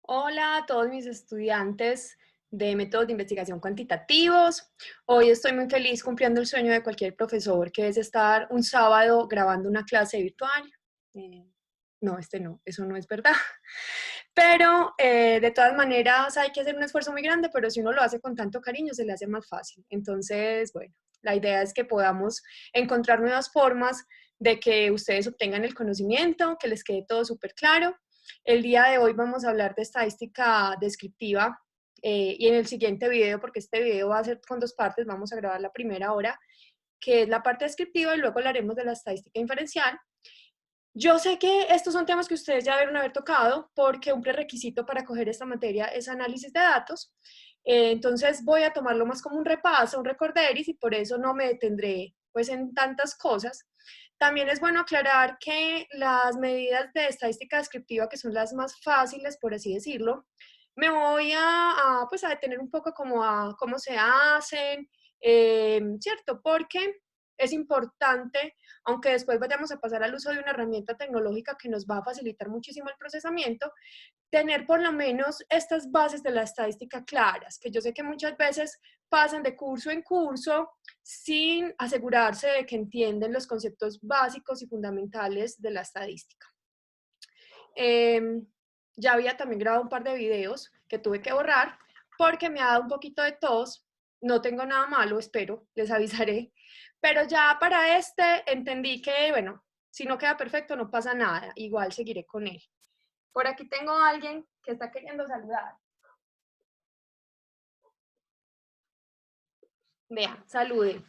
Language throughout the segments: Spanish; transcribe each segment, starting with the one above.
Hola a todos mis estudiantes de métodos de investigación cuantitativos. Hoy estoy muy feliz cumpliendo el sueño de cualquier profesor, que es estar un sábado grabando una clase virtual. Eh, no, no, eso no es verdad. Pero de todas maneras hay que hacer un esfuerzo muy grande, pero si uno lo hace con tanto cariño se le hace más fácil. Entonces, bueno, la idea es que podamos encontrar nuevas formas de que ustedes obtengan el conocimiento, que les quede todo súper claro. El día de hoy vamos a hablar de estadística descriptiva y en el siguiente video, porque este video va a ser con dos partes, vamos a grabar la primera hora, que es la parte descriptiva, y luego hablaremos de la estadística inferencial. Yo sé que estos son temas que ustedes ya deben haber tocado, porque un prerequisito para coger esta materia es análisis de datos. Entonces voy a tomarlo más como un repaso, un recorderis, y por eso no me detendré pues en tantas cosas. También es bueno aclarar que las medidas de estadística descriptiva, que son las más fáciles, por así decirlo, me voy pues a detener un poco como a cómo se hacen, ¿cierto? Porque es importante, aunque después vayamos a pasar al uso de una herramienta tecnológica que nos va a facilitar muchísimo el procesamiento, tener por lo menos estas bases de la estadística claras, que yo sé que muchas veces pasan de curso en curso sin asegurarse de que entienden los conceptos básicos y fundamentales de la estadística. Ya había también grabado un par de videos que tuve que borrar porque me ha dado un poquito de tos. No tengo nada malo, espero, les avisaré. Pero ya para este entendí que, bueno, si no queda perfecto no pasa nada, igual seguiré con él. Por aquí tengo a alguien que está queriendo saludar. Vea, salude.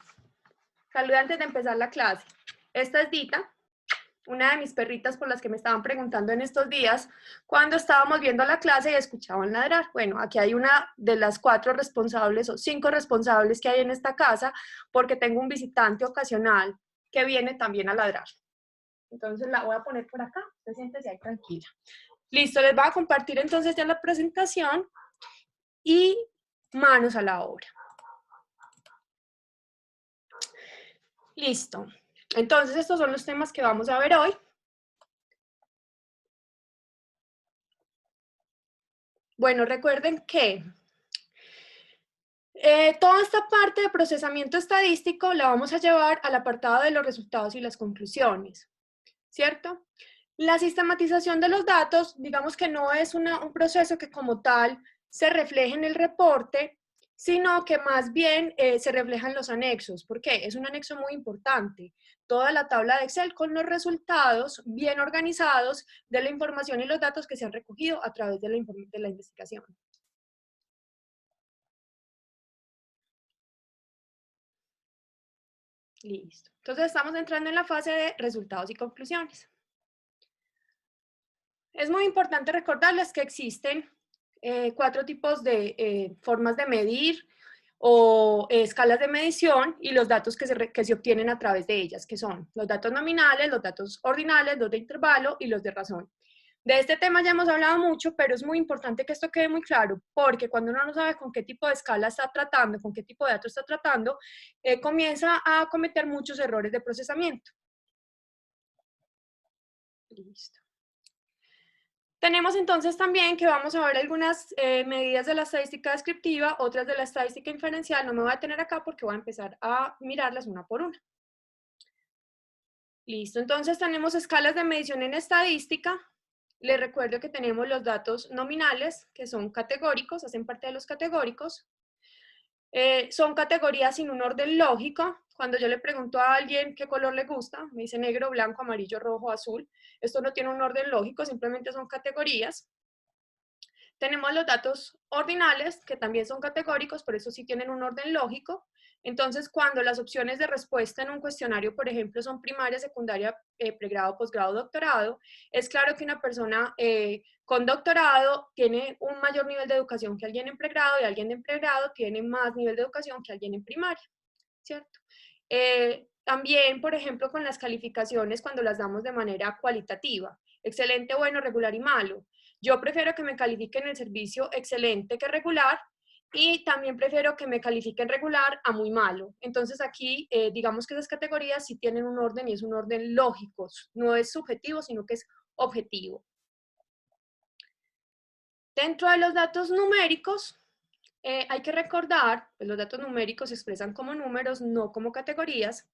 Salude antes de empezar la clase. Esta es Dita, una de mis perritas por las que me estaban preguntando en estos días cuando estábamos viendo la clase y escuchaban ladrar. Bueno, aquí hay una de las 4 responsables o 5 responsables que hay en esta casa porque tengo un visitante ocasional que viene también a ladrar. Entonces la voy a poner por acá, se siéntese ahí tranquila. Listo, les voy a compartir entonces ya la presentación y manos a la obra. Listo. Entonces estos son los temas que vamos a ver hoy. Bueno, recuerden que toda esta parte de procesamiento estadístico la vamos a llevar al apartado de los resultados y las conclusiones, ¿cierto? La sistematización de los datos, digamos que no es un proceso que como tal se refleje en el reporte, sino que más bien se refleja en los anexos. ¿Por qué? Es un anexo muy importante. Toda la tabla de Excel con los resultados bien organizados de la información y los datos que se han recogido a través de la investigación. Listo. Entonces estamos entrando en la fase de resultados y conclusiones. Es muy importante recordarles que existen 4 tipos de formas de medir o escalas de medición y los datos que se obtienen a través de ellas, que son los datos nominales, los datos ordinales, los de intervalo y los de razón. De este tema ya hemos hablado mucho, pero es muy importante que esto quede muy claro, porque cuando uno no sabe con qué tipo de escala está tratando, con qué tipo de datos está tratando, comienza a cometer muchos errores de procesamiento. Listo. Tenemos entonces también que vamos a ver algunas medidas de la estadística descriptiva, otras de la estadística inferencial. No me voy a detener acá porque voy a empezar a mirarlas una por una. Listo, entonces tenemos escalas de medición en estadística. Les recuerdo que tenemos los datos nominales, que son categóricos, hacen parte de los categóricos. Son categorías sin un orden lógico. Cuando yo le pregunto a alguien qué color le gusta, me dice negro, blanco, amarillo, rojo, azul. Esto no tiene un orden lógico, simplemente son categorías. Tenemos los datos ordinales, que también son categóricos, por eso sí tienen un orden lógico. Entonces, cuando las opciones de respuesta en un cuestionario, por ejemplo, son primaria, secundaria, pregrado, posgrado, doctorado, es claro que una persona con doctorado tiene un mayor nivel de educación que alguien en pregrado y alguien en pregrado tiene más nivel de educación que alguien en primaria, ¿cierto? También, por ejemplo, con las calificaciones cuando las damos de manera cualitativa, excelente, bueno, regular y malo. Yo prefiero que me califiquen el servicio excelente que regular y también prefiero que me califiquen regular a muy malo. Entonces aquí, digamos que esas categorías sí tienen un orden y es un orden lógico, no es subjetivo, sino que es objetivo. Dentro de los datos numéricos, hay que recordar, pues los datos numéricos se expresan como números, no como categorías.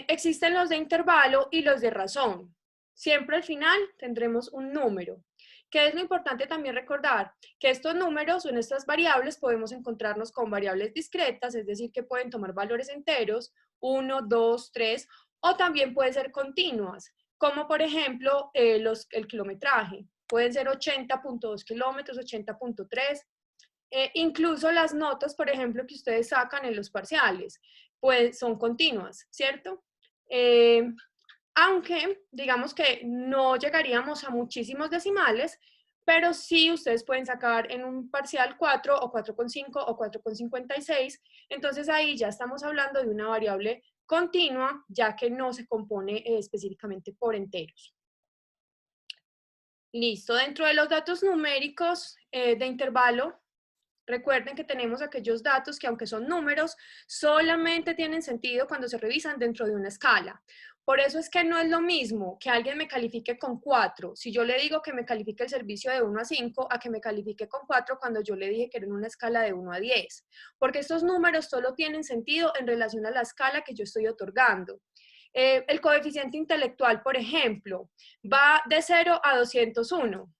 Existen los de intervalo y los de razón. Siempre al final tendremos un número. ¿Qué es lo importante también recordar? Que estos números o en estas variables podemos encontrarnos con variables discretas, es decir, que pueden tomar valores enteros, 1, 2, 3, o también pueden ser continuas, como por ejemplo el kilometraje. Pueden ser 80.2 kilómetros, 80.3, incluso las notas, por ejemplo, que ustedes sacan en los parciales, pues son continuas, ¿cierto? Aunque digamos que no llegaríamos a muchísimos decimales, pero sí ustedes pueden sacar en un parcial 4 o 4,5 o 4,56, entonces ahí ya estamos hablando de una variable continua, ya que no se compone específicamente por enteros. Listo, dentro de los datos numéricos de intervalo, recuerden que tenemos aquellos datos que, aunque son números, solamente tienen sentido cuando se revisan dentro de una escala. Por eso es que no es lo mismo que alguien me califique con 4. Si yo le digo que me califique el servicio de 1 a 5, a que me califique con 4 cuando yo le dije que era en una escala de 1 a 10. Porque estos números solo tienen sentido en relación a la escala que yo estoy otorgando. El coeficiente intelectual, por ejemplo, va de 0 a 201.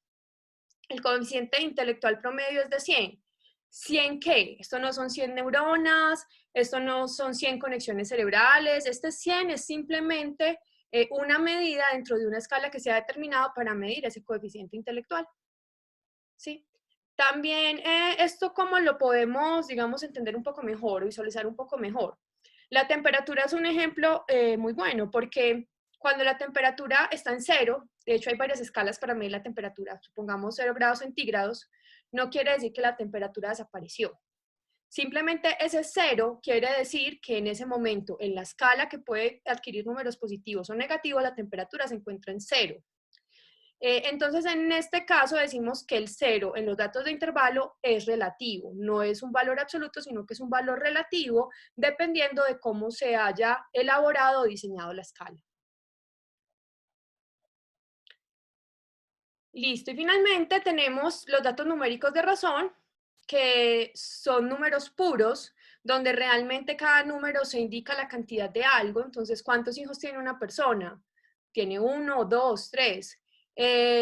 El coeficiente intelectual promedio es de 100. ¿100 qué? Esto no son 100 neuronas, esto no son 100 conexiones cerebrales, este 100 es simplemente una medida dentro de una escala que se ha determinado para medir ese coeficiente intelectual. ¿Sí? También esto cómo lo podemos, digamos, entender un poco mejor o visualizar un poco mejor. La temperatura es un ejemplo muy bueno porque cuando la temperatura está en 0, de hecho hay varias escalas para medir la temperatura, supongamos 0 grados centígrados, no quiere decir que la temperatura desapareció. Simplemente ese 0 quiere decir que en ese momento, en la escala que puede adquirir números positivos o negativos, la temperatura se encuentra en 0. Entonces, en este caso decimos que el 0 en los datos de intervalo es relativo, no es un valor absoluto, sino que es un valor relativo dependiendo de cómo se haya elaborado o diseñado la escala. Listo, y finalmente tenemos los datos numéricos de razón, que son números puros, donde realmente cada número se indica la cantidad de algo. Entonces, ¿cuántos hijos tiene una persona? Tiene 1, 2, 3.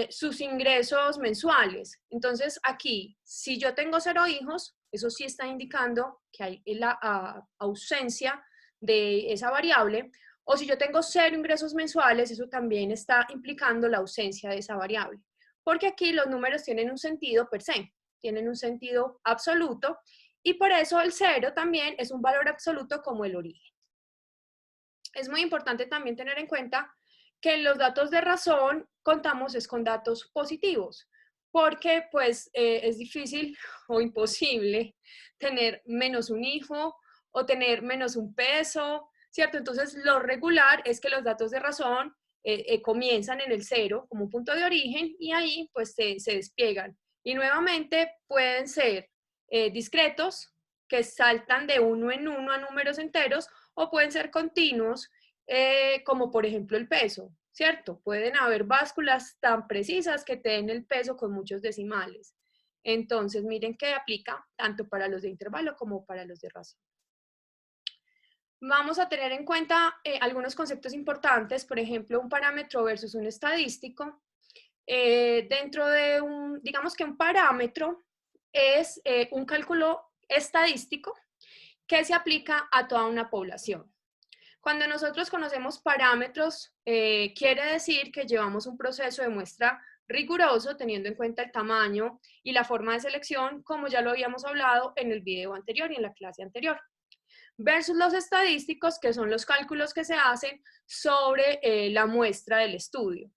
Sus ingresos mensuales. Entonces, aquí, si yo tengo 0 hijos, eso sí está indicando que hay la ausencia de esa variable. O si yo tengo 0 ingresos mensuales, eso también está implicando la ausencia de esa variable. Porque aquí los números tienen un sentido per se, tienen un sentido absoluto, y por eso el 0 también es un valor absoluto como el origen. Es muy importante también tener en cuenta que en los datos de razón contamos es con datos positivos, porque pues es difícil o imposible tener menos un hijo o tener menos un peso, ¿cierto? Entonces lo regular es que los datos de razón comienzan en el 0 como un punto de origen y ahí pues se despliegan. Y nuevamente pueden ser discretos, que saltan de uno en uno a números enteros, o pueden ser continuos, como por ejemplo el peso, ¿cierto? Pueden haber básculas tan precisas que te den el peso con muchos decimales. Entonces, miren que aplica tanto para los de intervalo como para los de razón. Vamos a tener en cuenta algunos conceptos importantes, por ejemplo, un parámetro versus un estadístico. Dentro de digamos que un parámetro es un cálculo estadístico que se aplica a toda una población. Cuando nosotros conocemos parámetros, quiere decir que llevamos un proceso de muestra riguroso teniendo en cuenta el tamaño y la forma de selección, como ya lo habíamos hablado en el video anterior y en la clase anterior. Versus los estadísticos, que son los cálculos que se hacen sobre la muestra del estudio.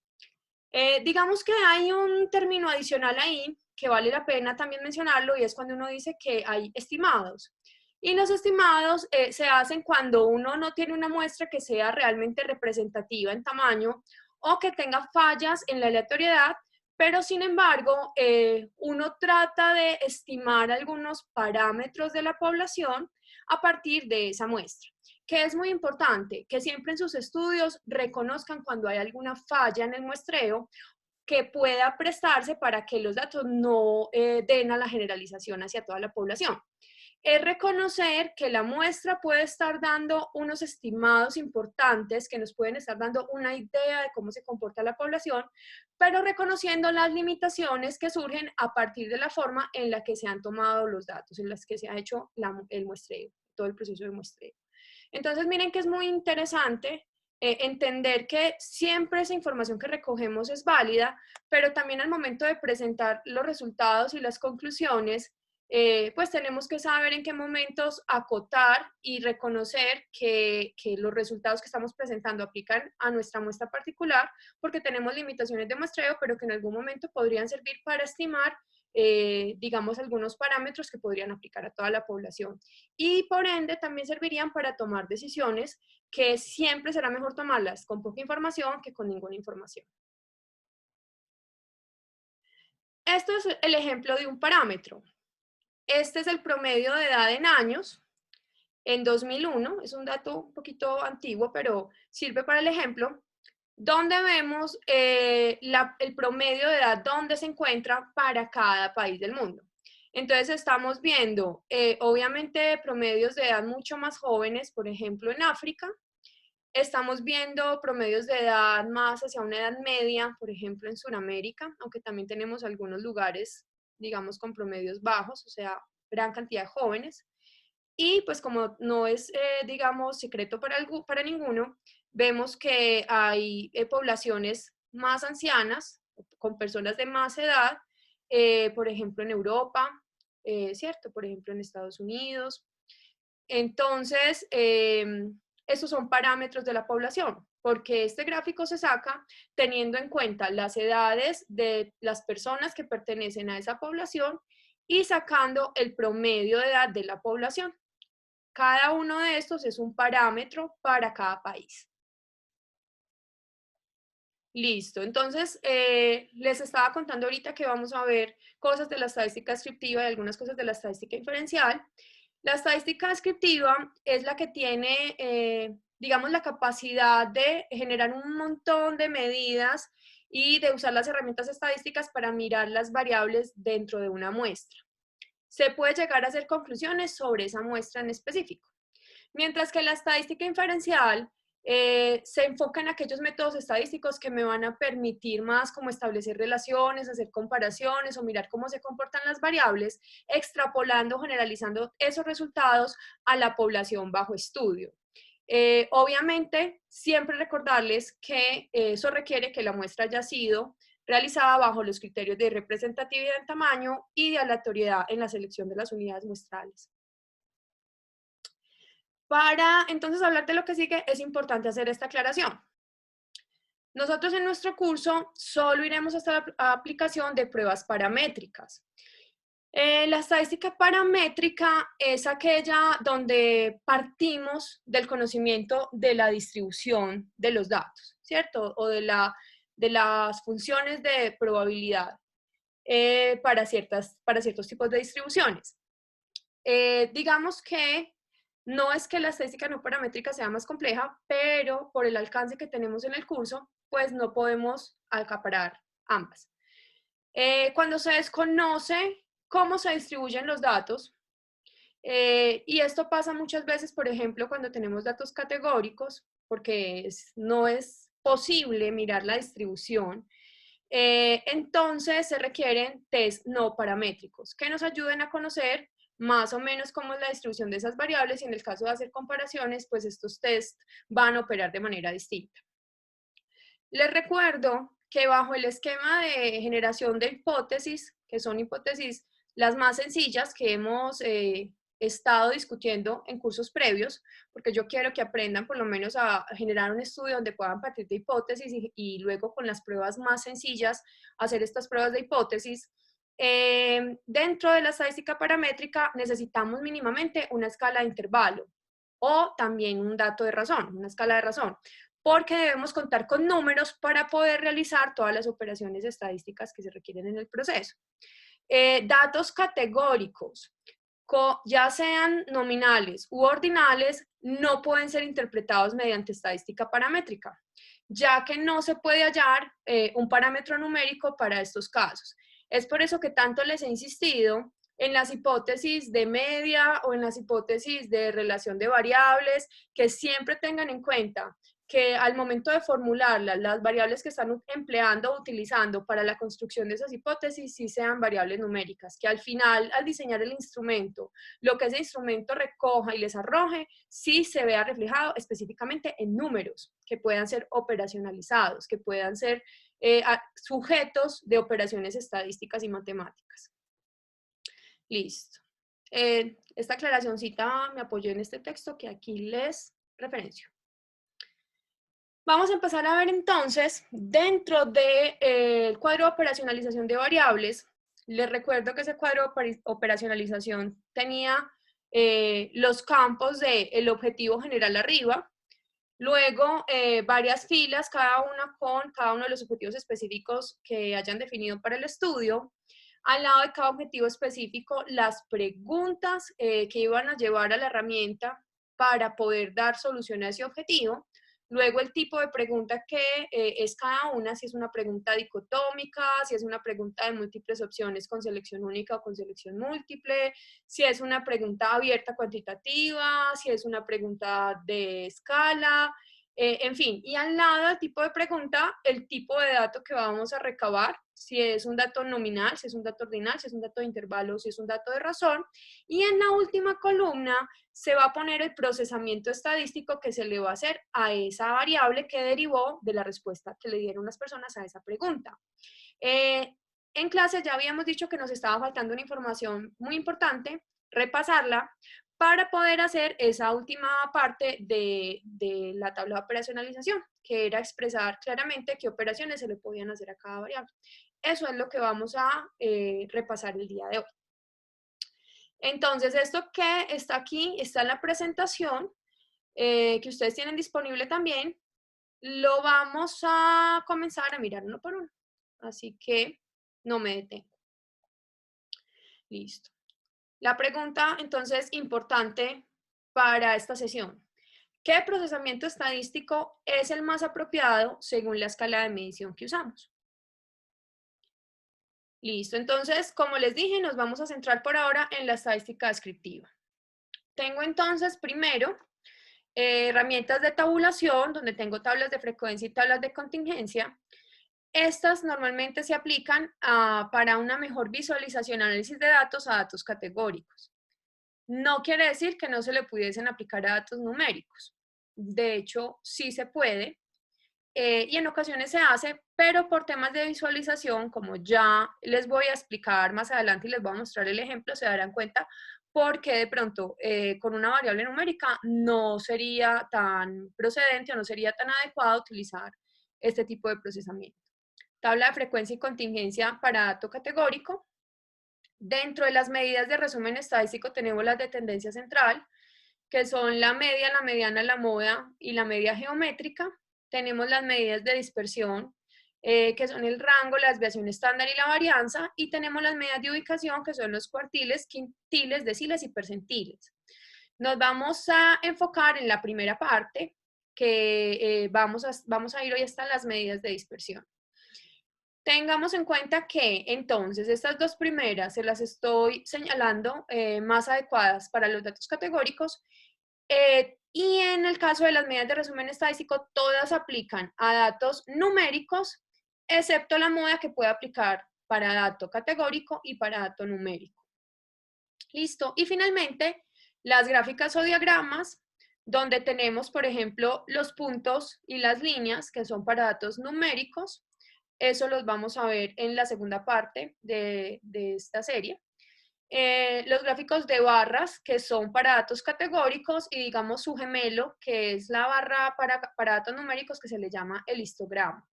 Digamos que hay un término adicional ahí que vale la pena también mencionarlo, y es cuando uno dice que hay estimados. Y los estimados se hacen cuando uno no tiene una muestra que sea realmente representativa en tamaño o que tenga fallas en la aleatoriedad, pero sin embargo uno trata de estimar algunos parámetros de la población a partir de esa muestra, que es muy importante que siempre en sus estudios reconozcan cuando hay alguna falla en el muestreo que pueda prestarse para que los datos no den a la generalización hacia toda la población. Es reconocer que la muestra puede estar dando unos estimados importantes que nos pueden estar dando una idea de cómo se comporta la población, pero reconociendo las limitaciones que surgen a partir de la forma en la que se han tomado los datos, en las que se ha hecho el muestreo, todo el proceso de muestreo. Entonces, miren que es muy interesante entender que siempre esa información que recogemos es válida, pero también al momento de presentar los resultados y las conclusiones, pues tenemos que saber en qué momentos acotar y reconocer que los resultados que estamos presentando aplican a nuestra muestra particular, porque tenemos limitaciones de muestreo, pero que en algún momento podrían servir para estimar, digamos, algunos parámetros que podrían aplicar a toda la población. Y por ende también servirían para tomar decisiones que siempre será mejor tomarlas con poca información que con ninguna información. Esto es el ejemplo de un parámetro. Este es el promedio de edad en años en 2001, es un dato un poquito antiguo, pero sirve para el ejemplo, donde vemos el promedio de edad donde se encuentra para cada país del mundo. Entonces estamos viendo, obviamente, promedios de edad mucho más jóvenes, por ejemplo, en África. Estamos viendo promedios de edad más hacia una edad media, por ejemplo, en Sudamérica, aunque también tenemos algunos lugares, digamos, con promedios bajos, o sea, gran cantidad de jóvenes. Y pues como no es, digamos, secreto para ninguno, vemos que hay poblaciones más ancianas, con personas de más edad, por ejemplo, en Europa, ¿cierto? Por ejemplo, en Estados Unidos. Entonces, esos son parámetros de la población, porque este gráfico se saca teniendo en cuenta las edades de las personas que pertenecen a esa población y sacando el promedio de edad de la población. Cada uno de estos es un parámetro para cada país. Listo, entonces les estaba contando ahorita que vamos a ver cosas de la estadística descriptiva y algunas cosas de la estadística inferencial. La estadística descriptiva es la que tiene, digamos, la capacidad de generar un montón de medidas y de usar las herramientas estadísticas para mirar las variables dentro de una muestra. Se puede llegar a hacer conclusiones sobre esa muestra en específico. Mientras que la estadística inferencial se enfoca en aquellos métodos estadísticos que me van a permitir más como establecer relaciones, hacer comparaciones o mirar cómo se comportan las variables, extrapolando, generalizando esos resultados a la población bajo estudio. Obviamente, siempre recordarles que eso requiere que la muestra haya sido realizada bajo los criterios de representatividad en tamaño y de aleatoriedad en la selección de las unidades muestrales. Para entonces hablar de lo que sigue, es importante hacer esta aclaración. Nosotros en nuestro curso solo iremos hasta la aplicación de pruebas paramétricas. La estadística paramétrica es aquella donde partimos del conocimiento de la distribución de los datos, ¿cierto? O de las funciones de probabilidad para ciertos tipos de distribuciones. Digamos que no es que la estadística no paramétrica sea más compleja, pero por el alcance que tenemos en el curso, pues no podemos acaparar ambas. Cuando se desconoce cómo se distribuyen los datos, y esto pasa muchas veces, por ejemplo, cuando tenemos datos categóricos, porque no es posible mirar la distribución, entonces se requieren test no paramétricos que nos ayuden a conocer más o menos cómo es la distribución de esas variables y en el caso de hacer comparaciones, pues estos tests van a operar de manera distinta. Les recuerdo que bajo el esquema de generación de hipótesis, que son hipótesis las más sencillas que hemos estado discutiendo en cursos previos, porque yo quiero que aprendan por lo menos a generar un estudio donde puedan partir de hipótesis y luego con las pruebas más sencillas hacer estas pruebas de hipótesis. Dentro de la estadística paramétrica necesitamos mínimamente una escala de intervalo o también un dato de razón, una escala de razón, porque debemos contar con números para poder realizar todas las operaciones estadísticas que se requieren en el proceso. Datos categóricos, ya sean nominales u ordinales, no pueden ser interpretados mediante estadística paramétrica, ya que no se puede hallar un parámetro numérico para estos casos. Es por eso que tanto les he insistido en las hipótesis de media o en las hipótesis de relación de variables, que siempre tengan en cuenta que al momento de formularlas, las variables que están empleando o utilizando para la construcción de esas hipótesis sí sean variables numéricas, que al final, al diseñar el instrumento, lo que ese instrumento recoja y les arroje, sí se vea reflejado específicamente en números que puedan ser operacionalizados, que puedan ser sujetos de operaciones estadísticas y matemáticas. Listo. Esta aclaracióncita me apoyó en este texto que aquí les referencio. Vamos a empezar a ver entonces, dentro del cuadro de operacionalización de variables, les recuerdo que ese cuadro de operacionalización tenía los campos del objetivo general arriba, luego varias filas, cada una con cada uno de los objetivos específicos que hayan definido para el estudio. Al lado de cada objetivo específico, las preguntas que iban a llevar a la herramienta para poder dar solución a ese objetivo. Luego el tipo de pregunta que es cada una, si es una pregunta dicotómica, si es una pregunta de múltiples opciones con selección única o con selección múltiple, si es una pregunta abierta cuantitativa, si es una pregunta de escala, en fin. Y al lado del tipo de pregunta, el tipo de dato que vamos a recabar, si es un dato nominal, si es un dato ordinal, si es un dato de intervalo, si es un dato de razón. Y en la última columna se va a poner el procesamiento estadístico que se le va a hacer a esa variable que derivó de la respuesta que le dieron las personas a esa pregunta. En clase ya habíamos dicho que nos estaba faltando una información muy importante, repasarla para poder hacer esa última parte de la tabla de operacionalización, que era expresar claramente qué operaciones se le podían hacer a cada variable. Eso es lo que vamos a repasar el día de hoy. Entonces, esto que está aquí, está en la presentación, que ustedes tienen disponible también, lo vamos a comenzar a mirar uno por uno. Así que no me detengo. Listo. La pregunta, entonces, importante para esta sesión. ¿Qué procesamiento estadístico es el más apropiado según la escala de medición que usamos? Listo. Entonces, como les dije, nos vamos a centrar por ahora en la estadística descriptiva. Tengo entonces primero herramientas de tabulación, donde tengo tablas de frecuencia y tablas de contingencia. Estas normalmente se aplican para una mejor visualización y análisis de datos a datos categóricos. No quiere decir que no se le pudiesen aplicar a datos numéricos. De hecho, sí se puede y en ocasiones se hace, pero por temas de visualización, como ya les voy a explicar más adelante y les voy a mostrar el ejemplo, se darán cuenta porque de pronto con una variable numérica no sería tan procedente o no sería tan adecuado utilizar este tipo de procesamiento. Tabla de frecuencia y contingencia para dato categórico. Dentro de las medidas de resumen estadístico tenemos las de tendencia central, que son la media, la mediana, la moda y la media geométrica. Tenemos las medidas de dispersión, que son el rango, la desviación estándar y la varianza, y tenemos las medidas de ubicación, que son los cuartiles, quintiles, deciles y percentiles. Nos vamos a enfocar en la primera parte, que vamos a ir hoy hasta las medidas de dispersión. Tengamos en cuenta que entonces estas dos primeras se las estoy señalando más adecuadas para los datos categóricos y en el caso de las medidas de resumen estadístico todas aplican a datos numéricos excepto la moda que puede aplicar para dato categórico y para dato numérico. Listo. Y finalmente las gráficas o diagramas donde tenemos por ejemplo los puntos y las líneas que son para datos numéricos. Eso los vamos a ver en la segunda parte de esta serie. Los gráficos de barras, que son para datos categóricos, y digamos su gemelo, que es la barra para datos numéricos, que se le llama el histograma.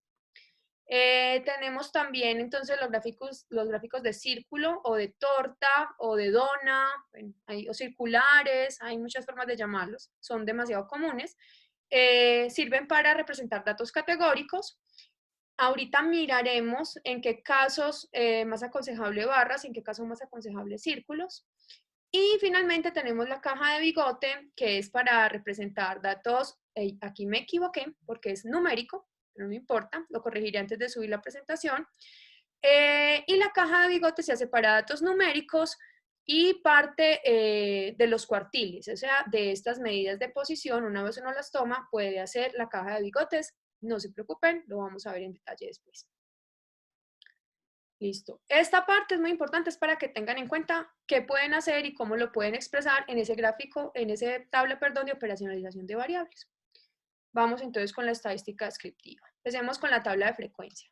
Tenemos también entonces los gráficos de círculo o de torta o de dona, bueno, o circulares, hay muchas formas de llamarlos, son demasiado comunes. Sirven para representar datos categóricos. Ahorita miraremos en qué casos más aconsejable barras y en qué casos más aconsejable círculos. Y finalmente tenemos la caja de bigote, que es para representar datos, aquí me equivoqué porque es numérico, pero no importa, lo corregiré antes de subir la presentación. Y la caja de bigotes se hace para datos numéricos y parte de los cuartiles, o sea, de estas medidas de posición, una vez uno las toma, puede hacer la caja de bigotes. No se preocupen, lo vamos a ver en detalle después. Listo. Esta parte es muy importante, es para que tengan en cuenta qué pueden hacer y cómo lo pueden expresar en ese gráfico, en esa tabla, perdón, de operacionalización de variables. Vamos entonces con la estadística descriptiva. Empecemos con la tabla de frecuencia.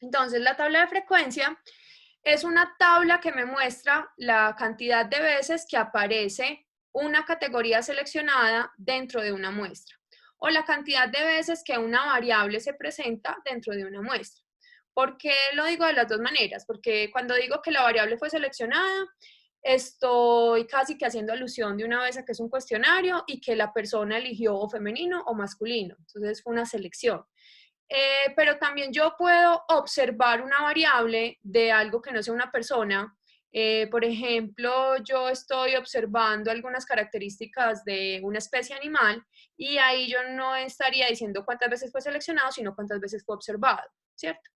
Entonces, la tabla de frecuencia es una tabla que me muestra la cantidad de veces que aparece una categoría seleccionada dentro de una muestra, o la cantidad de veces que una variable se presenta dentro de una muestra. ¿Por qué lo digo de las dos maneras? Porque cuando digo que la variable fue seleccionada, estoy casi que haciendo alusión de una vez a que es un cuestionario y que la persona eligió o femenino o masculino. Entonces fue una selección. Pero también yo puedo observar una variable de algo que no sea una persona. Por ejemplo, yo estoy observando algunas características de una especie animal y ahí yo no estaría diciendo cuántas veces fue seleccionado, sino cuántas veces fue observado, ¿cierto?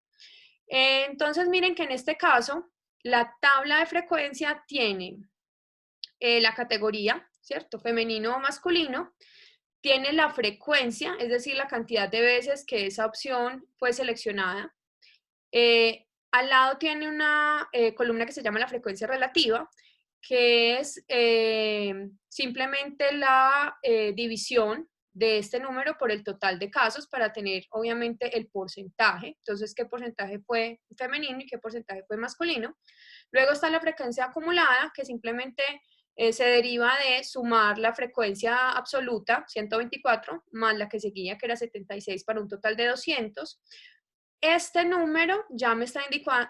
Entonces, miren que en este caso, la tabla de frecuencia tiene la categoría, ¿cierto? Femenino o masculino, tiene la frecuencia, es decir, la cantidad de veces que esa opción fue seleccionada. Al lado tiene una columna que se llama la frecuencia relativa, que es simplemente la división de este número por el total de casos para tener, obviamente, el porcentaje. Entonces, qué porcentaje fue femenino y qué porcentaje fue masculino. Luego está la frecuencia acumulada, que simplemente se deriva de sumar la frecuencia absoluta, 124, más la que seguía, que era 76, para un total de 200. Este número ya me está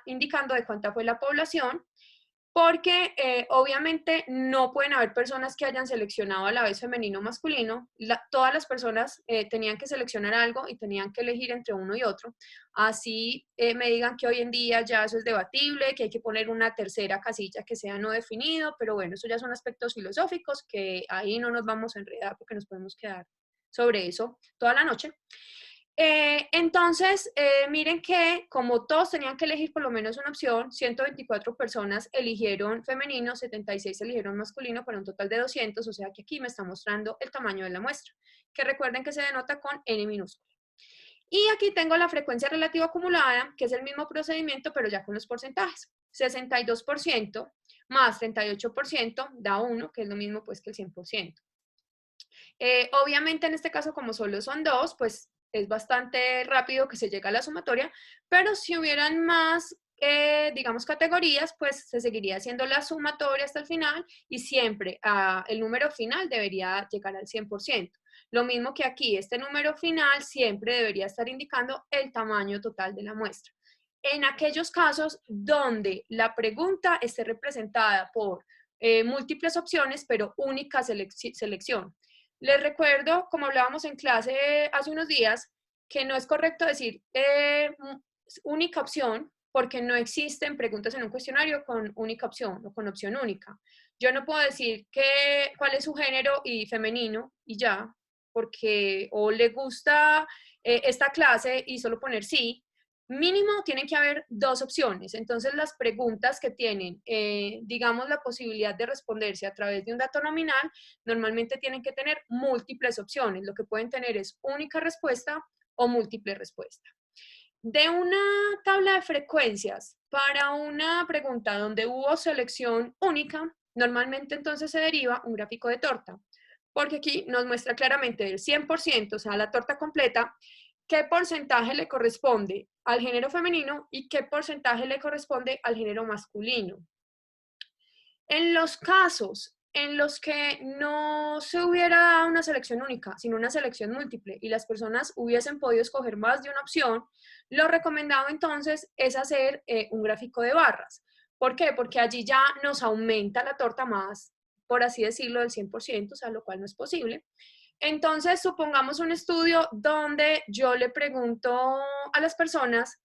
indicando de cuánta fue la población, porque obviamente no pueden haber personas que hayan seleccionado a la vez femenino o masculino. Todas las personas tenían que seleccionar algo y tenían que elegir entre uno y otro. Así me digan que hoy en día ya eso es debatible, que hay que poner una tercera casilla que sea no definido, pero bueno, eso ya son aspectos filosóficos que ahí no nos vamos a enredar porque nos podemos quedar sobre eso toda la noche. Entonces, miren que como todos tenían que elegir por lo menos una opción, 124 personas eligieron femenino, 76 eligieron masculino para un total de 200, o sea que aquí me está mostrando el tamaño de la muestra, que recuerden que se denota con n minúscula. Y aquí tengo la frecuencia relativa acumulada, que es el mismo procedimiento, pero ya con los porcentajes. 62% más 38% da 1, que es lo mismo pues que el 100%. Obviamente en este caso, como solo son dos, pues es bastante rápido que se llega a la sumatoria, pero si hubieran más, digamos, categorías, pues se seguiría haciendo la sumatoria hasta el final y siempre el número final debería llegar al 100%. Lo mismo que aquí, este número final siempre debería estar indicando el tamaño total de la muestra. En aquellos casos donde la pregunta esté representada por múltiples opciones, pero única selección. Les recuerdo, como hablábamos en clase hace unos días, que no es correcto decir única opción, porque no existen preguntas en un cuestionario con única opción o con opción única. Yo no puedo decir cuál es su género y femenino y ya, porque o le gusta esta clase y solo poner sí. Mínimo tienen que haber dos opciones. Entonces las preguntas que tienen, digamos, la posibilidad de responderse a través de un dato nominal, normalmente tienen que tener múltiples opciones. Lo que pueden tener es única respuesta o múltiple respuesta. De una tabla de frecuencias para una pregunta donde hubo selección única, normalmente entonces se deriva un gráfico de torta, porque aquí nos muestra claramente del 100%, o sea, la torta completa, qué porcentaje le corresponde al género femenino y qué porcentaje le corresponde al género masculino. En los casos en los que no se hubiera dado una selección única, sino una selección múltiple y las personas hubiesen podido escoger más de una opción, lo recomendado entonces es hacer un gráfico de barras. ¿Por qué? Porque allí ya nos aumenta la torta más, por así decirlo, del 100%, o sea, lo cual no es posible. Entonces, supongamos un estudio donde yo le pregunto a las personas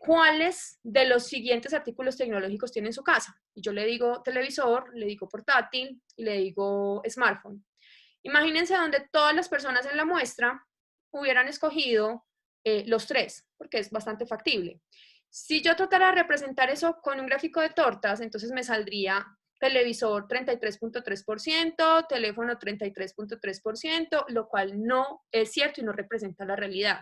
cuáles de los siguientes artículos tecnológicos tiene en su casa. Y yo le digo televisor, le digo portátil y le digo smartphone. Imagínense donde todas las personas en la muestra hubieran escogido los tres, porque es bastante factible. Si yo tratara de representar eso con un gráfico de tortas, entonces me saldría televisor 33.3%, teléfono 33.3%, lo cual no es cierto y no representa la realidad.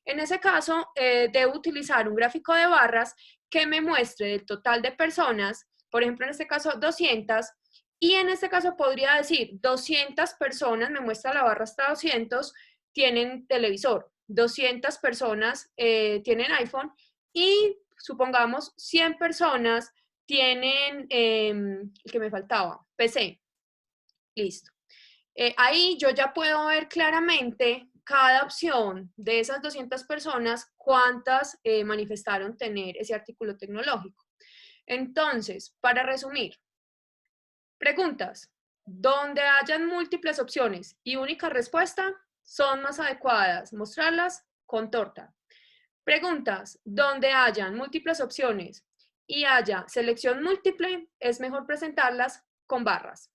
En ese caso, debo utilizar un gráfico de barras que me muestre el total de personas, por ejemplo, en este caso 200, y en este caso podría decir 200 personas, me muestra la barra hasta 200, tienen televisor, 200 personas tienen iPhone y supongamos 100 personas tienen, el que me faltaba, PC. Listo. Ahí yo ya puedo ver claramente cada opción de esas 200 personas, cuántas manifestaron tener ese artículo tecnológico. Entonces, para resumir, preguntas donde hayan múltiples opciones y única respuesta son más adecuadas mostrarlas con torta. Preguntas donde hayan múltiples opciones y haya selección múltiple, es mejor presentarlas con barras.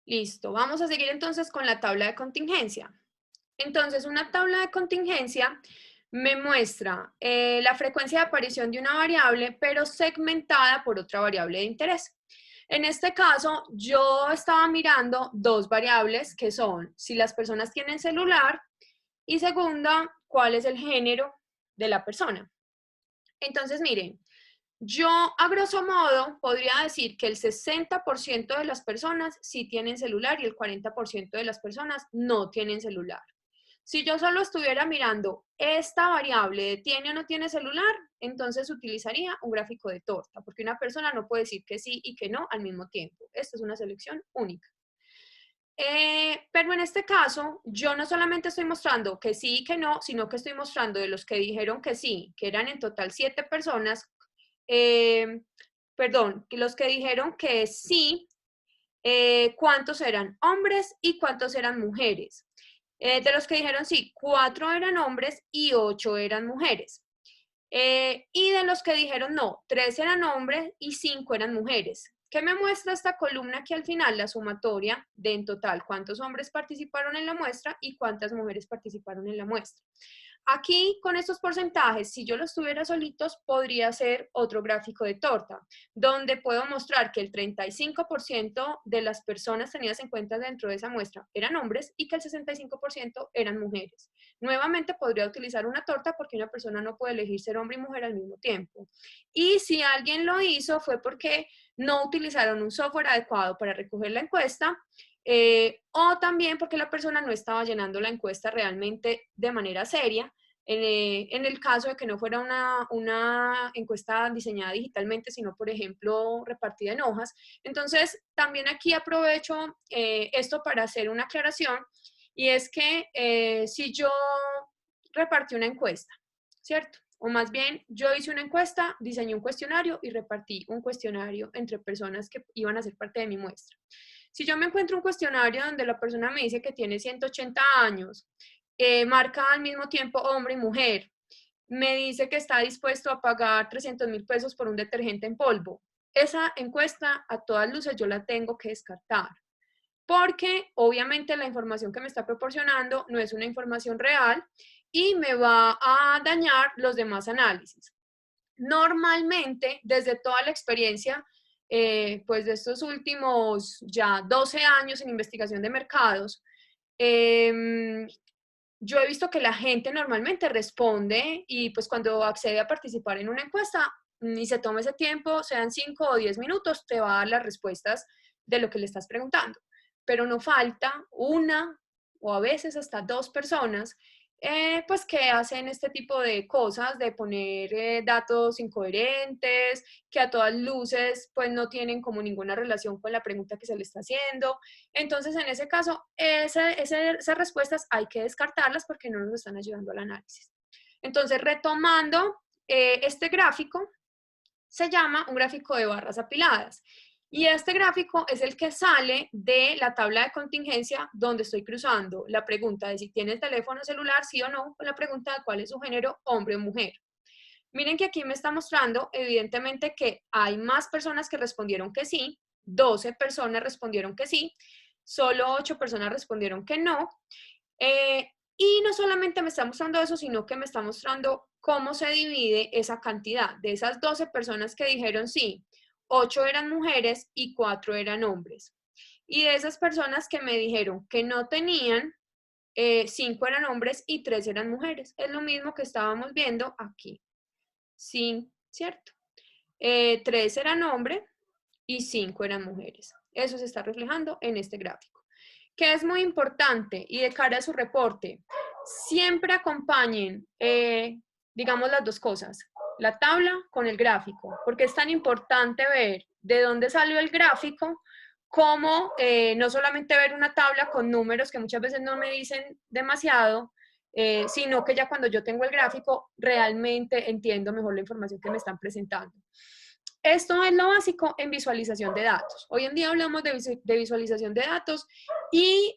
Listo, vamos a seguir entonces con la tabla de contingencia. Entonces, una tabla de contingencia me muestra la frecuencia de aparición de una variable, pero segmentada por otra variable de interés. En este caso, yo estaba mirando dos variables que son si las personas tienen celular y segunda, cuál es el género de la persona. Entonces, miren, yo a grosso modo podría decir que el 60% de las personas sí tienen celular y el 40% de las personas no tienen celular. Si yo solo estuviera mirando esta variable de tiene o no tiene celular, entonces utilizaría un gráfico de torta, porque una persona no puede decir que sí y que no al mismo tiempo. Esta es una selección única. Pero en este caso, yo no solamente estoy mostrando que sí y que no, sino que estoy mostrando de los que dijeron que sí, que eran en total 7 personas, perdón, los que dijeron que sí, cuántos eran hombres y cuántos eran mujeres. De los que dijeron sí, 4 eran hombres y 8 eran mujeres. Y de los que dijeron no, 3 eran hombres y 5 eran mujeres. ¿Qué me muestra esta columna aquí al final? La sumatoria de en total cuántos hombres participaron en la muestra y cuántas mujeres participaron en la muestra. Aquí, con estos porcentajes, si yo los tuviera solitos, podría ser otro gráfico de torta, donde puedo mostrar que el 35% de las personas tenidas en cuenta dentro de esa muestra eran hombres y que el 65% eran mujeres. Nuevamente podría utilizar una torta porque una persona no puede elegir ser hombre y mujer al mismo tiempo. Y si alguien lo hizo fue porque no utilizaron un software adecuado para recoger la encuesta, o también porque la persona no estaba llenando la encuesta realmente de manera seria, en el caso de que no fuera una encuesta diseñada digitalmente, sino, por ejemplo, repartida en hojas. Entonces, también aquí aprovecho esto para hacer una aclaración, y es que si yo repartí una encuesta, ¿cierto? O más bien, yo hice una encuesta, diseñé un cuestionario y repartí un cuestionario entre personas que iban a ser parte de mi muestra. Si yo me encuentro un cuestionario donde la persona me dice que tiene 180 años, marca al mismo tiempo hombre y mujer, me dice que está dispuesto a pagar 300.000 pesos por un detergente en polvo, esa encuesta a todas luces yo la tengo que descartar, porque obviamente la información que me está proporcionando no es una información real y me va a dañar los demás análisis. Normalmente, desde toda la experiencia, pues de estos últimos ya 12 años en investigación de mercados, yo he visto que la gente normalmente responde y pues cuando accede a participar en una encuesta y se toma ese tiempo, sean 5 o 10 minutos, te va a dar las respuestas de lo que le estás preguntando. Pero no falta una o a veces hasta dos personas pues que hacen este tipo de cosas, de poner datos incoherentes, que a todas luces pues no tienen como ninguna relación con la pregunta que se le está haciendo. Entonces, en ese caso, esas respuestas hay que descartarlas porque no nos están ayudando al análisis. Entonces, retomando, este gráfico se llama un gráfico de barras apiladas. Y este gráfico es el que sale de la tabla de contingencia donde estoy cruzando la pregunta de si tiene el teléfono celular, sí o no, con la pregunta de cuál es su género, hombre o mujer. Miren que aquí me está mostrando evidentemente que hay más personas que respondieron que sí, 12 personas respondieron que sí, solo 8 personas respondieron que no, Eh, y no solamente me está mostrando eso, sino que me está mostrando cómo se divide esa cantidad. De esas 12 personas que dijeron sí, 8 eran mujeres y 4 eran hombres. Y de esas personas que me dijeron que no tenían, 5 eran hombres y 3 eran mujeres. Es lo mismo que estábamos viendo aquí. Sí, ¿cierto? 3 eran hombres y 5 eran mujeres. Eso se está reflejando en este gráfico. Que es muy importante y de cara a su reporte, siempre acompañen, digamos, las dos cosas, la tabla con el gráfico, porque es tan importante ver de dónde salió el gráfico, como no solamente ver una tabla con números que muchas veces no me dicen demasiado, sino que ya cuando yo tengo el gráfico realmente entiendo mejor la información que me están presentando. Esto es lo básico en visualización de datos. Hoy en día hablamos de visualización de datos y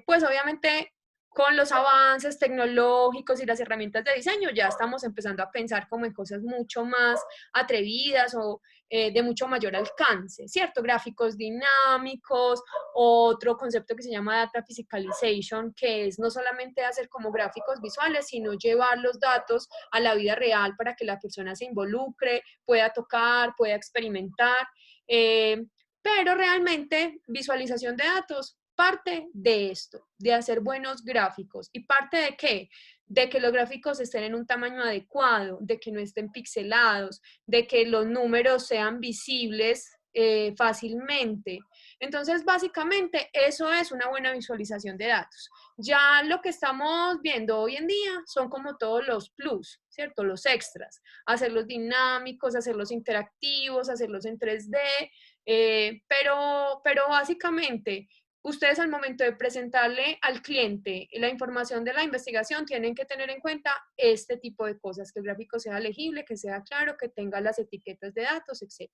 pues obviamente con los avances tecnológicos y las herramientas de diseño ya estamos empezando a pensar como en cosas mucho más atrevidas o de mucho mayor alcance, ¿cierto? Gráficos dinámicos, otro concepto que se llama Data Physicalization, que es no solamente hacer como gráficos visuales, sino llevar los datos a la vida real para que la persona se involucre, pueda tocar, pueda experimentar. Pero realmente visualización de datos parte de esto, de hacer buenos gráficos. ¿Y parte de qué? De que los gráficos estén en un tamaño adecuado, de que no estén pixelados, de que los números sean visibles fácilmente. Entonces, básicamente, eso es una buena visualización de datos. Ya lo que estamos viendo hoy en día son como todos los plus, ¿cierto? Los extras. Hacerlos dinámicos, hacerlos interactivos, hacerlos en 3D, pero básicamente ustedes al momento de presentarle al cliente la información de la investigación tienen que tener en cuenta este tipo de cosas, que el gráfico sea legible, que sea claro, que tenga las etiquetas de datos, etc.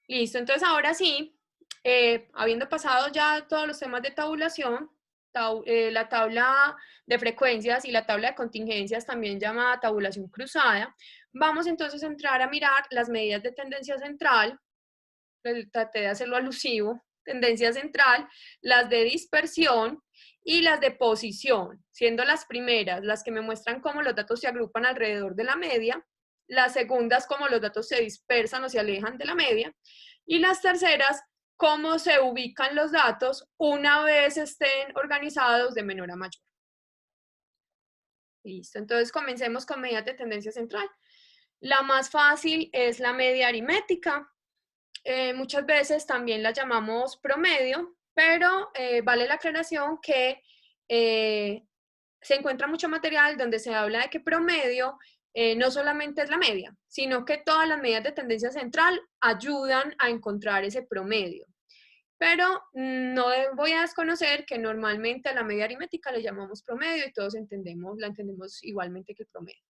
Listo, entonces ahora sí, habiendo pasado ya todos los temas de tabulación, la tabla de frecuencias y la tabla de contingencias, también llamada tabulación cruzada, vamos entonces a entrar a mirar las medidas de tendencia central, traté de hacerlo alusivo, tendencia central, las de dispersión y las de posición, siendo las primeras las que me muestran cómo los datos se agrupan alrededor de la media, las segundas cómo los datos se dispersan o se alejan de la media, y las terceras cómo se ubican los datos una vez estén organizados de menor a mayor. Listo, entonces comencemos con medidas de tendencia central. La más fácil es la media aritmética. Muchas veces también la llamamos promedio, pero vale la aclaración que se encuentra mucho material donde se habla de que promedio no solamente es la media, sino que todas las medidas de tendencia central ayudan a encontrar ese promedio. Pero no voy a desconocer que normalmente a la media aritmética le llamamos promedio y todos la entendemos igualmente que el promedio.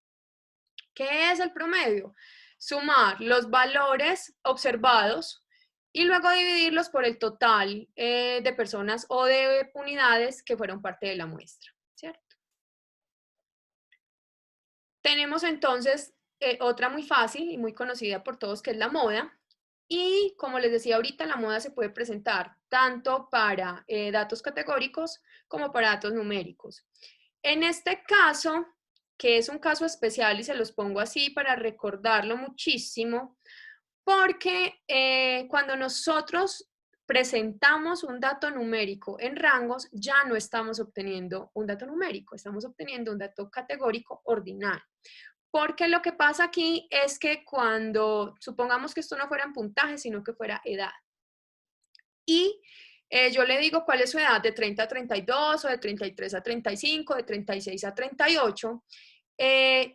¿Qué es el promedio? Sumar los valores observados y luego dividirlos por el total de personas o de unidades que fueron parte de la muestra, ¿cierto? Tenemos entonces otra muy fácil y muy conocida por todos, que es la moda. Y como les decía ahorita, la moda se puede presentar tanto para datos categóricos como para datos numéricos. En este caso, que es un caso especial y se los pongo así para recordarlo muchísimo, porque cuando nosotros presentamos un dato numérico en rangos, ya no estamos obteniendo un dato numérico, estamos obteniendo un dato categórico ordinal. Porque lo que pasa aquí es que cuando, supongamos que esto no fuera en puntaje, sino que fuera edad, y yo le digo cuál es su edad, de 30 a 32, o de 33 a 35, de 36 a 38,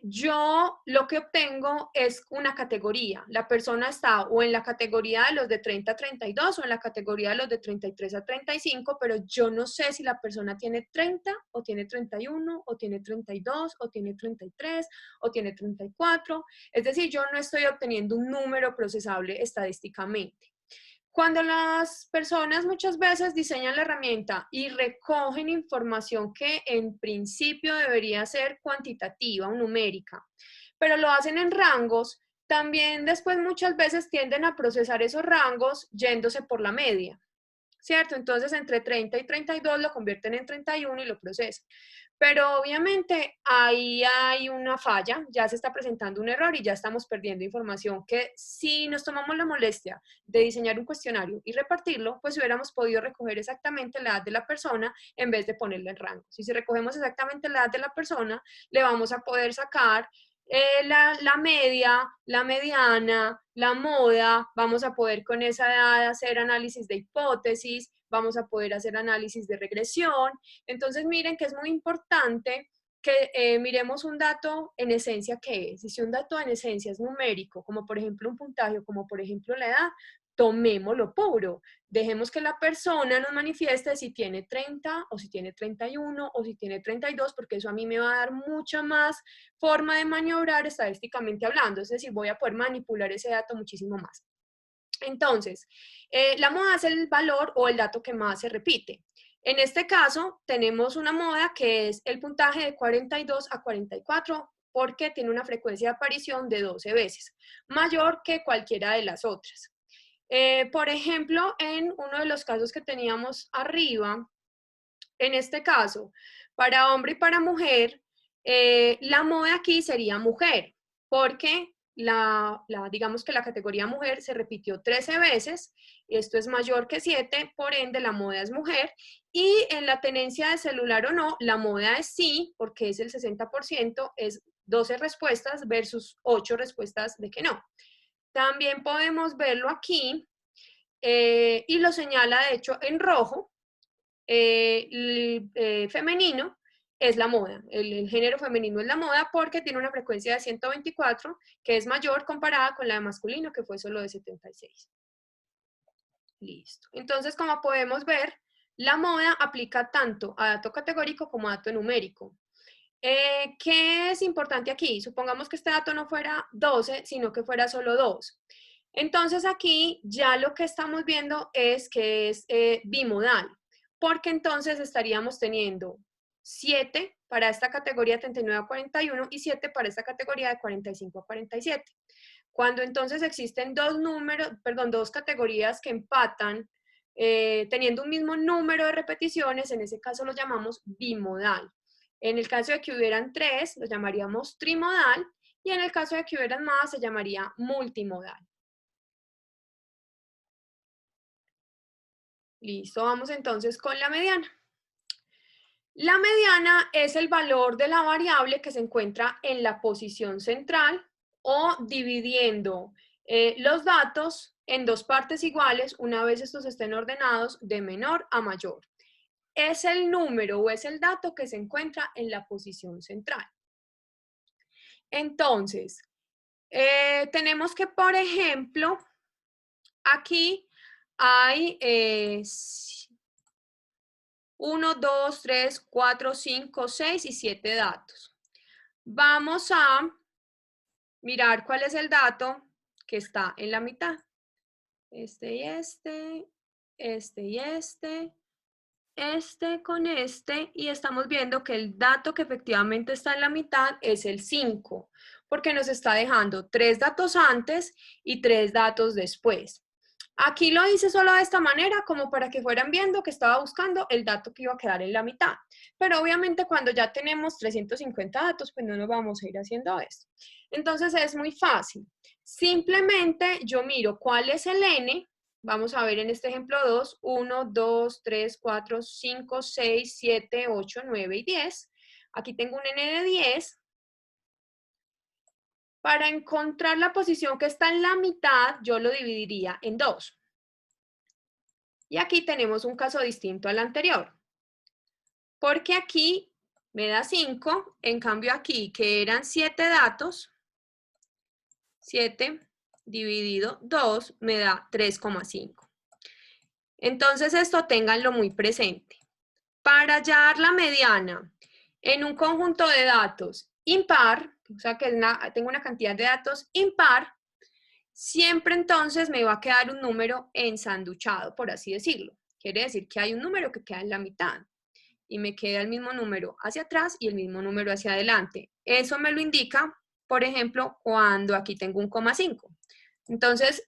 yo lo que obtengo es una categoría. La persona está o en la categoría de los de 30 a 32 o en la categoría de los de 33 a 35, pero yo no sé si la persona tiene 30 o tiene 31 o tiene 32 o tiene 33 o tiene 34. Es decir, yo no estoy obteniendo un número procesable estadísticamente. Cuando las personas muchas veces diseñan la herramienta y recogen información que en principio debería ser cuantitativa o numérica, pero lo hacen en rangos, también después muchas veces tienden a procesar esos rangos yéndose por la media, ¿cierto? Entonces entre 30 y 32 lo convierten en 31 y lo procesan. Pero obviamente ahí hay una falla, ya se está presentando un error y ya estamos perdiendo información que si nos tomamos la molestia de diseñar un cuestionario y repartirlo, pues hubiéramos podido recoger exactamente la edad de la persona en vez de ponerle el rango. Si recogemos exactamente la edad de la persona, le vamos a poder sacar la media, la mediana, la moda, vamos a poder con esa edad hacer análisis de hipótesis, vamos a poder hacer análisis de regresión. Entonces miren que es muy importante que miremos un dato en esencia qué es. Y si un dato en esencia es numérico, como por ejemplo un puntaje, como por ejemplo la edad, tomémoslo puro. Dejemos que la persona nos manifieste si tiene 30 o si tiene 31 o si tiene 32, porque eso a mí me va a dar mucha más forma de maniobrar estadísticamente hablando. Es decir, voy a poder manipular ese dato muchísimo más. Entonces, la moda es el valor o el dato que más se repite. En este caso, tenemos una moda que es el puntaje de 42 a 44 porque tiene una frecuencia de aparición de 12 veces, mayor que cualquiera de las otras. Por ejemplo, en uno de los casos que teníamos arriba, en este caso, para hombre y para mujer, la moda aquí sería mujer, porque digamos que la categoría mujer se repitió 13 veces, esto es mayor que 7, por ende la moda es mujer, y en la tenencia de celular o no, la moda es sí, porque es el 60%, es 12 respuestas versus 8 respuestas de que no. También podemos verlo aquí, y lo señala de hecho en rojo, femenino es la moda, el género femenino es la moda porque tiene una frecuencia de 124 que es mayor comparada con la de masculino que fue solo de 76. Listo. Entonces, como podemos ver, la moda aplica tanto a dato categórico como a dato numérico. ¿Qué es importante aquí? Supongamos que este dato no fuera 12, sino que fuera solo 2. Entonces aquí ya lo que estamos viendo es que es bimodal, porque entonces estaríamos teniendo 7 para esta categoría 39 a 41 y 7 para esta categoría de 45 a 47. Cuando entonces existen dos categorías que empatan teniendo un mismo número de repeticiones, en ese caso lo llamamos bimodal. En el caso de que hubieran 3, lo llamaríamos trimodal, y en el caso de que hubieran más, se llamaría multimodal. Listo, vamos entonces con la mediana. La mediana es el valor de la variable que se encuentra en la posición central o dividiendo los datos en dos partes iguales una vez estos estén ordenados de menor a mayor. Es el número o es el dato que se encuentra en la posición central. Entonces, tenemos que, por ejemplo, aquí hay 1, 2, 3, 4, 5, 6 y 7 datos. Vamos a mirar cuál es el dato que está en la mitad. Este y este, este y este con este, y estamos viendo que el dato que efectivamente está en la mitad es el 5, porque nos está dejando 3 datos antes y 3 datos después. Aquí lo hice solo de esta manera, como para que fueran viendo que estaba buscando el dato que iba a quedar en la mitad. Pero obviamente cuando ya tenemos 350 datos, pues no nos vamos a ir haciendo esto. Entonces es muy fácil. Simplemente yo miro cuál es el n. Vamos a ver en este ejemplo 2, 1, 2, 3, 4, 5, 6, 7, 8, 9 y 10. Aquí tengo un n de 10. Para encontrar la posición que está en la mitad, yo lo dividiría en 2. Y aquí tenemos un caso distinto al anterior. Porque aquí me da 5, en cambio aquí, que eran 7 datos, 7 dividido 2 me da 3,5. Entonces esto ténganlo muy presente. Para hallar la mediana en un conjunto de datos impar, o sea que tengo una cantidad de datos impar, siempre entonces me va a quedar un número ensanduchado, por así decirlo. Quiere decir que hay un número que queda en la mitad y me queda el mismo número hacia atrás y el mismo número hacia adelante. Eso me lo indica, por ejemplo, cuando aquí tengo un coma 5. Entonces,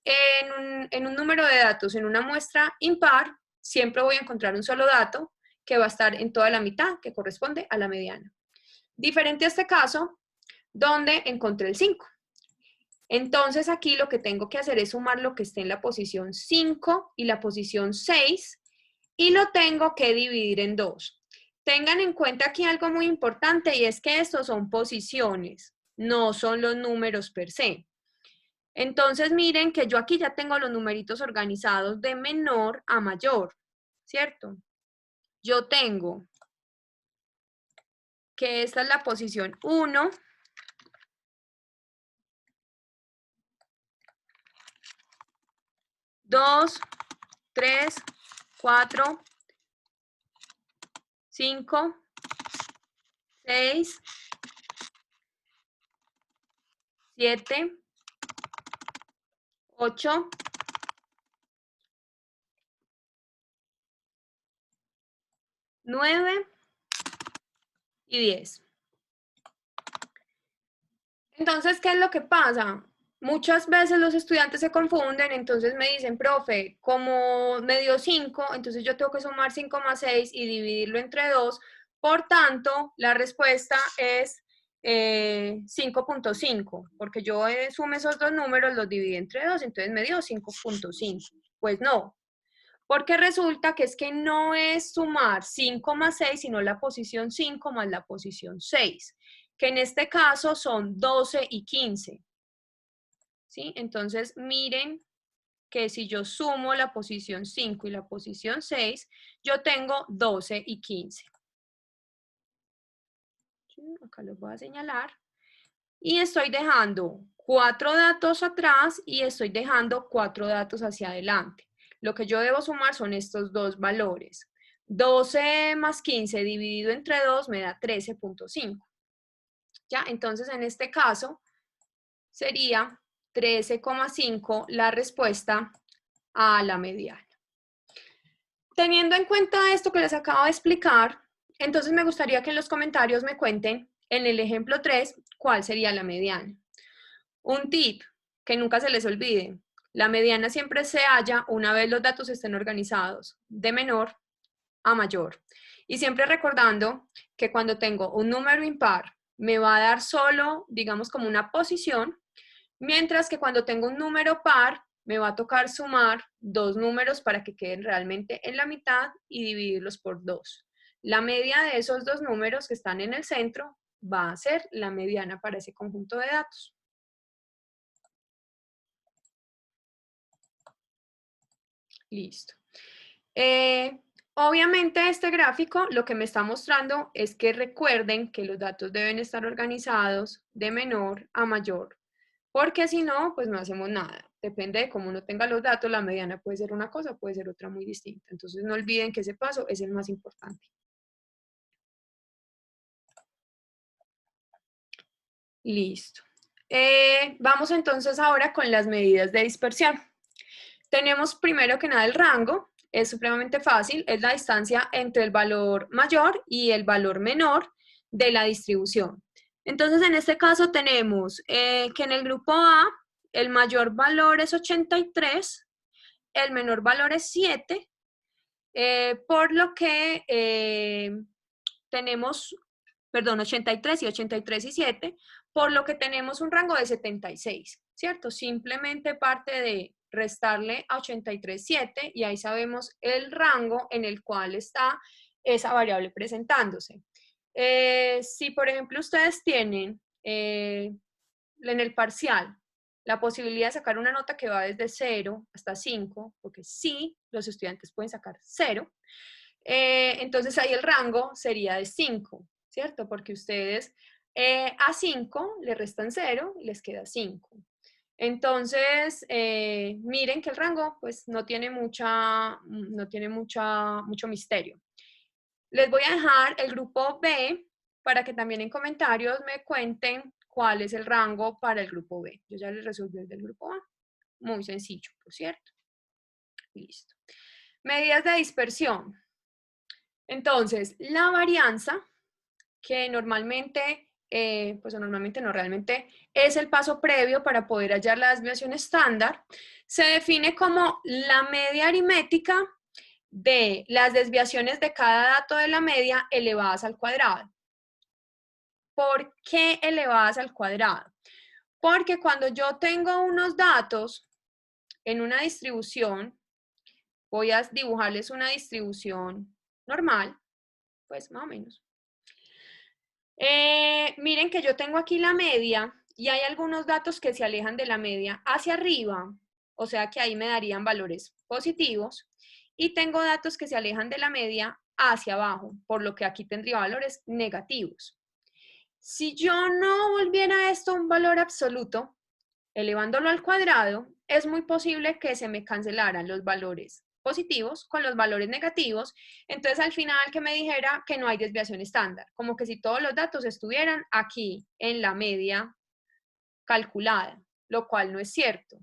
en un número de datos, en una muestra impar, siempre voy a encontrar un solo dato que va a estar en toda la mitad, que corresponde a la mediana. Diferente a este caso, donde encontré el 5. Entonces aquí lo que tengo que hacer es sumar lo que esté en la posición 5 y la posición 6 y lo tengo que dividir en 2. Tengan en cuenta aquí algo muy importante y es que estos son posiciones, no son los números per se. Entonces miren que yo aquí ya tengo los numeritos organizados de menor a mayor, ¿cierto? Yo tengo que esta es la posición 1, 2, 3, 4, 5, 6, 7, 8, 9 y 10. Entonces, ¿qué es lo que pasa? Muchas veces los estudiantes se confunden, entonces me dicen, profe, como me dio 5, entonces yo tengo que sumar 5 más 6 y dividirlo entre 2. Por tanto, la respuesta es 5.5, porque yo sumé esos dos números, los dividí entre 2, entonces me dio 5.5. Pues no, porque resulta que es que no es sumar 5 más 6, sino la posición 5 más la posición 6, que en este caso son 12 y 15. ¿Sí? Entonces, miren que si yo sumo la posición 5 y la posición 6, yo tengo 12 y 15. ¿Sí? Acá los voy a señalar. Y estoy dejando 4 datos atrás y estoy dejando 4 datos hacia adelante. Lo que yo debo sumar son estos dos valores. 12 más 15 dividido entre 2 me da 13.5. ¿Ya? Entonces, en este caso, sería 13,5 la respuesta a la mediana. Teniendo en cuenta esto que les acabo de explicar, entonces me gustaría que en los comentarios me cuenten en el ejemplo 3 cuál sería la mediana. Un tip que nunca se les olvide, la mediana siempre se halla una vez los datos estén organizados, de menor a mayor. Y siempre recordando que cuando tengo un número impar, me va a dar solo, digamos, como una posición, mientras que cuando tengo un número par, me va a tocar sumar dos números para que queden realmente en la mitad y dividirlos por 2. La media de esos dos números que están en el centro va a ser la mediana para ese conjunto de datos. Listo. Obviamente este gráfico lo que me está mostrando es que recuerden que los datos deben estar organizados de menor a mayor, porque si no, pues no hacemos nada. Depende de cómo uno tenga los datos, la mediana puede ser una cosa, puede ser otra muy distinta. Entonces no olviden que ese paso es el más importante. Listo. Vamos entonces ahora con las medidas de dispersión. Tenemos primero que nada el rango, es supremamente fácil, es la distancia entre el valor mayor y el valor menor de la distribución. Entonces en este caso tenemos que en el grupo A el mayor valor es 83, el menor valor es 7, por lo que tenemos, perdón, 83 y 83 y 7, por lo que tenemos un rango de 76, ¿cierto? Simplemente parte de restarle a 83, 7 y ahí sabemos el rango en el cual está esa variable presentándose. Si, por ejemplo, ustedes tienen en el parcial la posibilidad de sacar una nota que va desde 0 hasta 5, porque sí, los estudiantes pueden sacar 0, entonces ahí el rango sería de 5, ¿cierto? Porque ustedes a 5 le restan 0 y les queda 5. Entonces, miren que el rango pues no tiene mucho misterio. Les voy a dejar el grupo B para que también en comentarios me cuenten cuál es el rango para el grupo B. Yo ya les resolví el del grupo A. Muy sencillo, por cierto. Listo. Medidas de dispersión. Entonces, la varianza, que normalmente, pues normalmente no, realmente es el paso previo para poder hallar la desviación estándar, se define como la media aritmética de las desviaciones de cada dato de la media elevadas al cuadrado. ¿Por qué elevadas al cuadrado? Porque cuando yo tengo unos datos en una distribución, voy a dibujarles una distribución normal, pues más o menos. Miren que yo tengo aquí la media y hay algunos datos que se alejan de la media hacia arriba, o sea que ahí me darían valores positivos, y tengo datos que se alejan de la media hacia abajo, por lo que aquí tendría valores negativos. Si yo no volviera esto un valor absoluto, elevándolo al cuadrado, es muy posible que se me cancelaran los valores positivos con los valores negativos, entonces al final que me dijera que no hay desviación estándar, como que si todos los datos estuvieran aquí en la media calculada, lo cual no es cierto,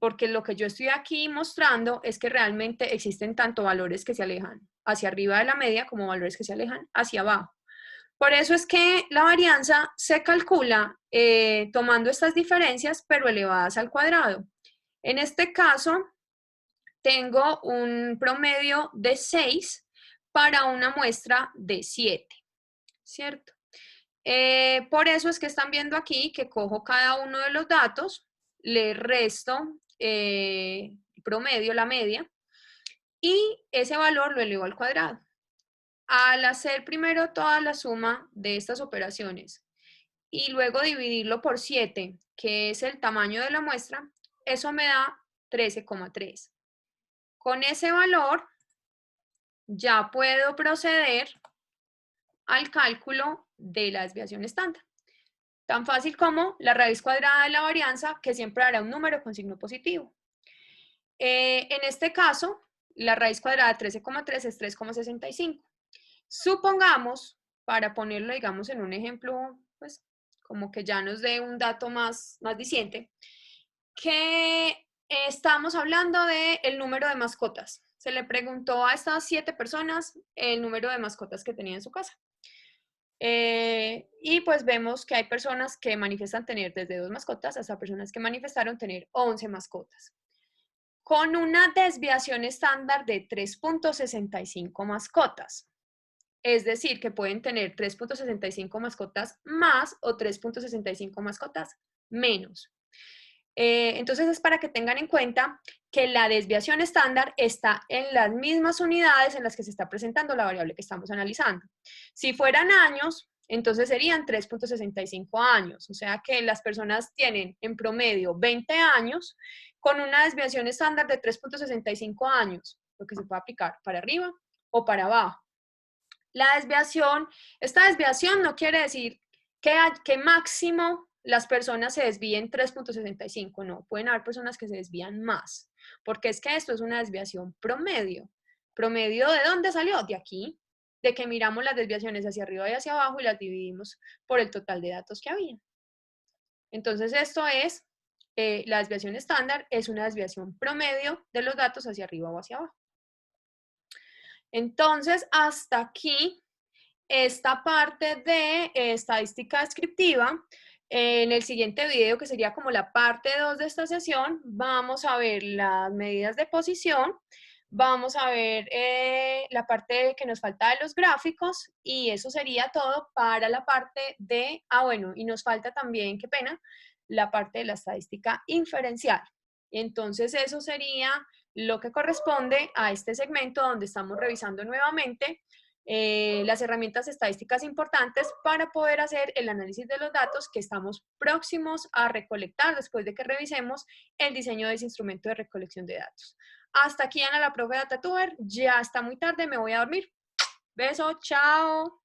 porque lo que yo estoy aquí mostrando es que realmente existen tanto valores que se alejan hacia arriba de la media como valores que se alejan hacia abajo. Por eso es que la varianza se calcula tomando estas diferencias, pero elevadas al cuadrado. En este caso, tengo un promedio de 6 para una muestra de 7, ¿cierto? Por eso es que están viendo aquí que cojo cada uno de los datos, le resto promedio, la media, y ese valor lo elevo al cuadrado. Al hacer primero toda la suma de estas operaciones y luego dividirlo por 7, que es el tamaño de la muestra, eso me da 13,3. Con ese valor ya puedo proceder al cálculo de la desviación estándar. Tan fácil como la raíz cuadrada de la varianza, que siempre dará un número con signo positivo. En este caso, la raíz cuadrada de 13,3 es 3,65. Supongamos, para ponerlo, digamos, en un ejemplo, pues, como que ya nos dé un dato más diciente, que estamos hablando del número de mascotas. Se le preguntó a estas 7 personas el número de mascotas que tenía en su casa. Y pues vemos que hay personas que manifiestan tener desde 2 mascotas hasta personas que manifestaron tener 11 mascotas. Con una desviación estándar de 3,65 mascotas. Es decir, que pueden tener 3,65 mascotas más o 3,65 mascotas menos. Entonces es para que tengan en cuenta que la desviación estándar está en las mismas unidades en las que se está presentando la variable que estamos analizando. Si fueran años, entonces serían 3,65 años, o sea que las personas tienen en promedio 20 años con una desviación estándar de 3,65 años, lo que se puede aplicar para arriba o para abajo. La desviación, esta desviación no quiere decir que máximo las personas se desvíen 3,65, no, pueden haber personas que se desvían más, porque es que esto es una desviación promedio. ¿Promedio de dónde salió? De aquí, de que miramos las desviaciones hacia arriba y hacia abajo y las dividimos por el total de datos que había. Entonces esto es, la desviación estándar es una desviación promedio de los datos hacia arriba o hacia abajo. Entonces, hasta aquí esta parte de estadística descriptiva. En el siguiente video, que sería como la parte 2 de esta sesión, vamos a ver las medidas de posición, vamos a ver la parte que nos falta de los gráficos y eso sería todo para la parte de, bueno, y nos falta también, qué pena, la parte de la estadística inferencial. Entonces eso sería lo que corresponde a este segmento donde estamos revisando nuevamente las herramientas estadísticas importantes para poder hacer el análisis de los datos que estamos próximos a recolectar después de que revisemos el diseño de ese instrumento de recolección de datos. Hasta aquí, Ana, la profe DataTuber. Ya está muy tarde, me voy a dormir. Beso, chao.